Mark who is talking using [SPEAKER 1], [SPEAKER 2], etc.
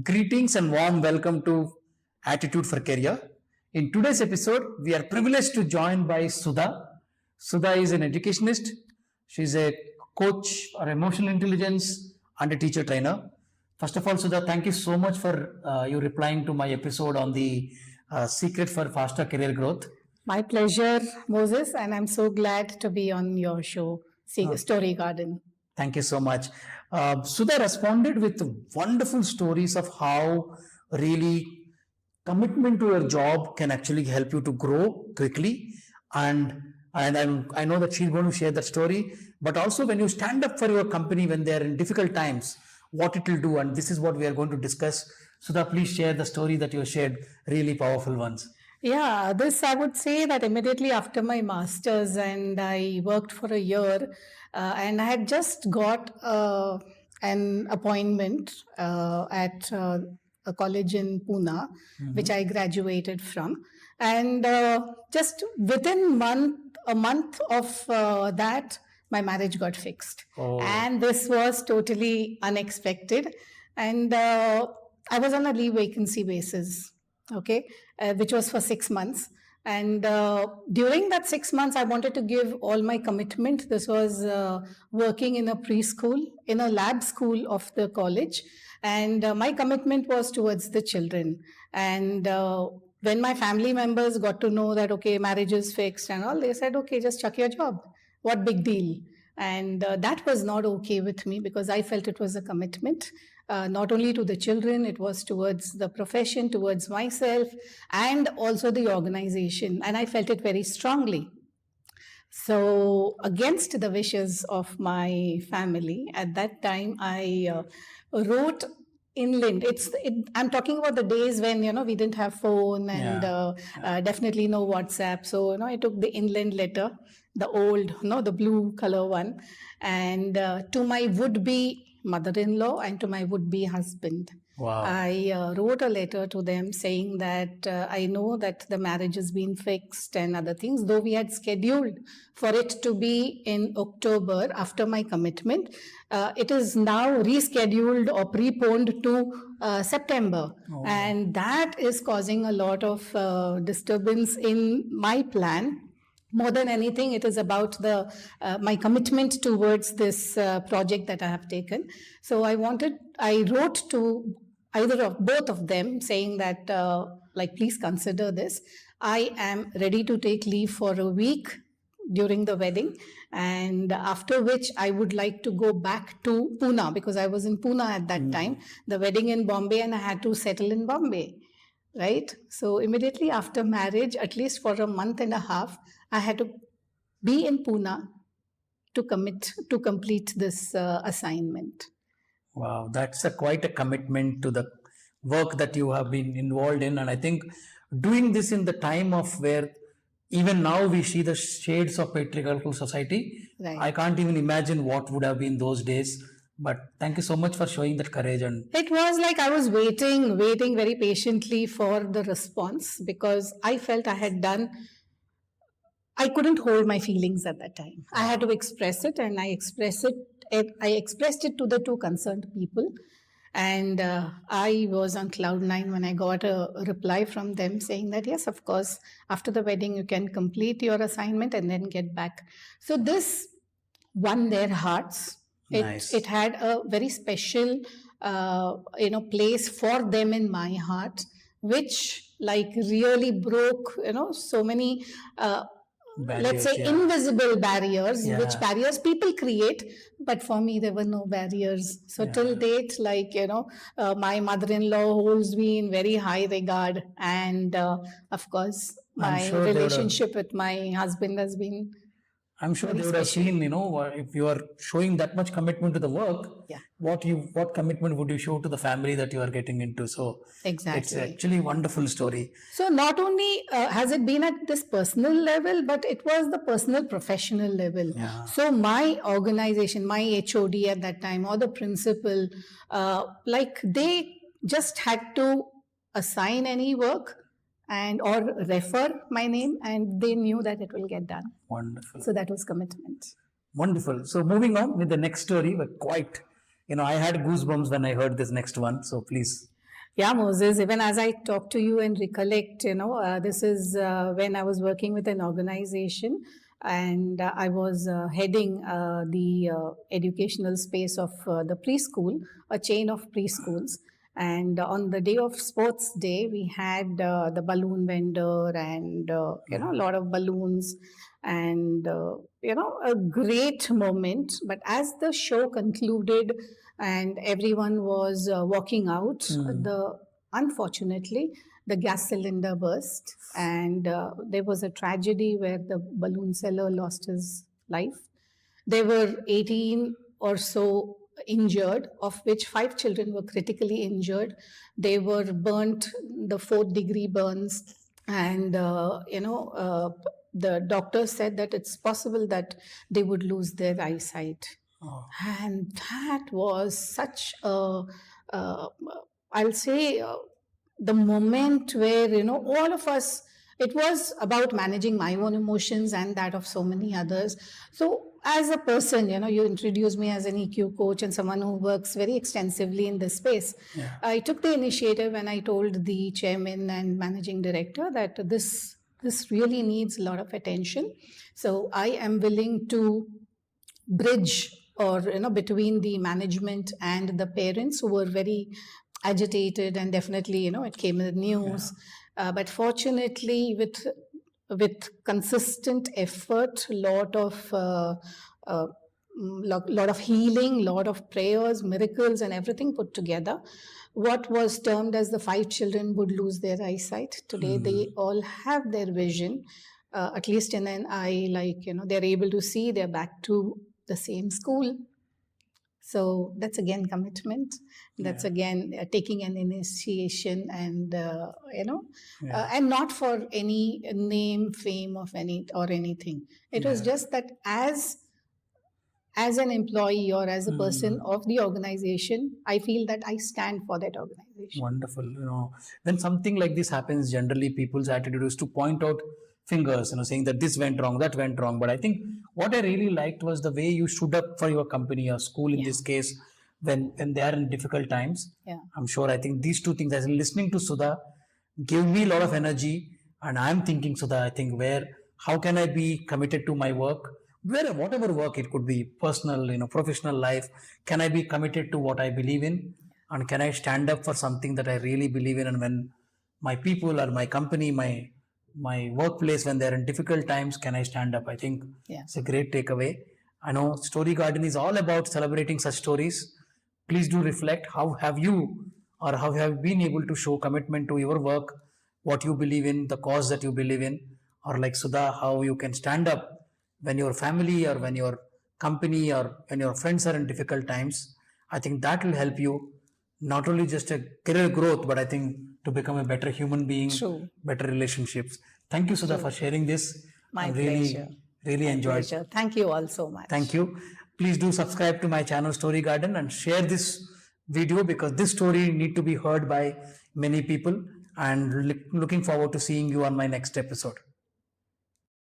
[SPEAKER 1] Greetings and warm welcome to Attitude for Career. In today's episode, we are privileged to join by Sudha. Sudha is an educationist. She's a coach or emotional intelligence and a teacher trainer. First of all, Sudha, thank you so much for you replying to my episode on the secret for faster career growth.
[SPEAKER 2] My pleasure, Moses, and I'm so glad to be on your show, Story Garden.
[SPEAKER 1] Thank you so much. Sudha responded with wonderful stories of how really commitment to your job can actually help you to grow quickly. I know that she's going to share that story, but also when you stand up for your company when they're in difficult times, what it will do. And this is what we are going to discuss. Sudha, please share the story that you shared, really powerful ones.
[SPEAKER 2] Yeah, this I would say that immediately after my master's, and I worked for a year, and I had just got an appointment at a college in Pune, which I graduated from, and just within a month of that, my marriage got fixed, and this was totally unexpected, and I was on a leave vacancy basis. Okay, which was for 6 months. And during that 6 months, I wanted to give all my commitment. This was working in a preschool, in a lab school of the college. And my commitment was towards the children. And when my family members got to know that, okay, marriage is fixed and all, they said, okay, just chuck your job. What big deal? And that was not okay with me because I felt it was a commitment. Not only to the children, it was towards the profession, towards myself, and also the organization. And I felt it very strongly. So, against the wishes of my family, at that time, I wrote inland. I'm talking about the days when, we didn't have phone and definitely no WhatsApp. So, I took the inland letter, the old, the blue color one, and to my would-be mother-in-law and to my would-be husband.
[SPEAKER 1] Wow.
[SPEAKER 2] I wrote a letter to them saying that I know that the marriage has been fixed and other things, though we had scheduled for it to be in October after my commitment. It is now rescheduled or preponed to September. And that is causing a lot of disturbance in my plan. More than anything, it is about my commitment towards this project that I have taken. So I wrote to both of them saying that, please consider this. I am ready to take leave for a week during the wedding, and after which I would like to go back to Pune because I was in Pune at that time. The wedding in Bombay, and I had to settle in Bombay. Right? So immediately after marriage, at least for a month and a half, I had to be in Pune to complete this assignment.
[SPEAKER 1] Wow, that's quite a commitment to the work that you have been involved in. And I think doing this in the time of where even now we see the shades of patriarchal society, right. I can't even imagine what would have been those days. But thank you so much for showing that courage. And
[SPEAKER 2] it was like I was waiting very patiently for the response because I felt I couldn't hold my feelings at that time. I had to express it, and I expressed it to the two concerned people. And I was on cloud 9 when I got a reply from them saying that, yes, of course, after the wedding, you can complete your assignment and then get back. So this won their hearts.
[SPEAKER 1] Nice.
[SPEAKER 2] It had a very special, place for them in my heart, which really broke, so many, let's say, invisible barriers, which barriers people create. But for me, there were no barriers. So till date, my mother-in-law holds me in very high regard. And of course, my relationship with my husband has been
[SPEAKER 1] I'm sure they would have seen, if you are showing that much commitment to the work, what commitment would you show to the family that you are getting into? So
[SPEAKER 2] exactly,
[SPEAKER 1] it's actually a wonderful story.
[SPEAKER 2] So not only has it been at this personal level, but it was the personal professional level.
[SPEAKER 1] Yeah.
[SPEAKER 2] So my organization, my HOD at that time, or the principal, they just had to assign any work or refer my name, and they knew that it will get done.
[SPEAKER 1] Wonderful.
[SPEAKER 2] So that was commitment.
[SPEAKER 1] Wonderful. So moving on with the next story, but I had goosebumps when I heard this next one. So please.
[SPEAKER 2] Yeah, Moses, even as I talk to you and recollect, this is when I was working with an organization, and I was heading the educational space of the preschool, a chain of preschools. And on the day of sports day, we had the balloon vendor and, a lot of balloons and, a great moment. But as the show concluded, and everyone was walking out. Unfortunately, the gas cylinder burst, and there was a tragedy where the balloon seller lost his life. There were 18 or so injured, of which 5 children were critically injured. They were burnt, the 4th-degree burns, and the doctor said that it's possible that they would lose their eyesight. Oh. And that was such a, I'll say, the moment where, all of us, it was about managing my own emotions and that of so many others. So as a person, you introduced me as an EQ coach and someone who works very extensively in this space. Yeah. I took the initiative and I told the chairman and managing director that this really needs a lot of attention. So I am willing to bridge or between the management and the parents who were very agitated, and definitely it came in the news. Yeah. But fortunately, with consistent effort, lot of healing, lot of prayers, miracles, and everything put together, what was termed as the 5 children would lose their eyesight. Today, they all have their vision, at least in an eye, they're able to see, they're back to the same school. So that's again commitment. That's again taking an initiation, and and not for any name, fame of anything. It was just that as an employee or as a person of the organization, I feel that I stand for that organization.
[SPEAKER 1] Wonderful. When something like this happens, generally people's attitude is to point out fingers, saying that this went wrong, that went wrong. But I think what I really liked was the way you stood up for your company or school in this case, when they are in difficult times. Yeah. I'm sure, I think these 2 things, as in listening to Sudha, gave me a lot of energy. And I'm thinking, Sudha, I think how can I be committed to my work? Whatever work it could be, personal, professional life, can I be committed to what I believe in? And can I stand up for something that I really believe in? And when my people or my company, my workplace, when they're in difficult times, can I stand up? I think it's a great takeaway. I know Story Garden is all about celebrating such stories. Please do reflect, how have you been able to show commitment to your work, what you believe in, the cause that you believe in, or like Sudha, how you can stand up when your family or when your company or when your friends are in difficult times. I think that will help you not only just a career growth, but I think to become a better human being, better relationships. Thank you, Sudha, for sharing this.
[SPEAKER 2] My pleasure.
[SPEAKER 1] Really enjoyed.
[SPEAKER 2] Pleasure. Thank you all so much.
[SPEAKER 1] Thank you. Please do subscribe to my channel Story Garden and share this video, because this story need to be heard by many people, and looking forward to seeing you on my next episode.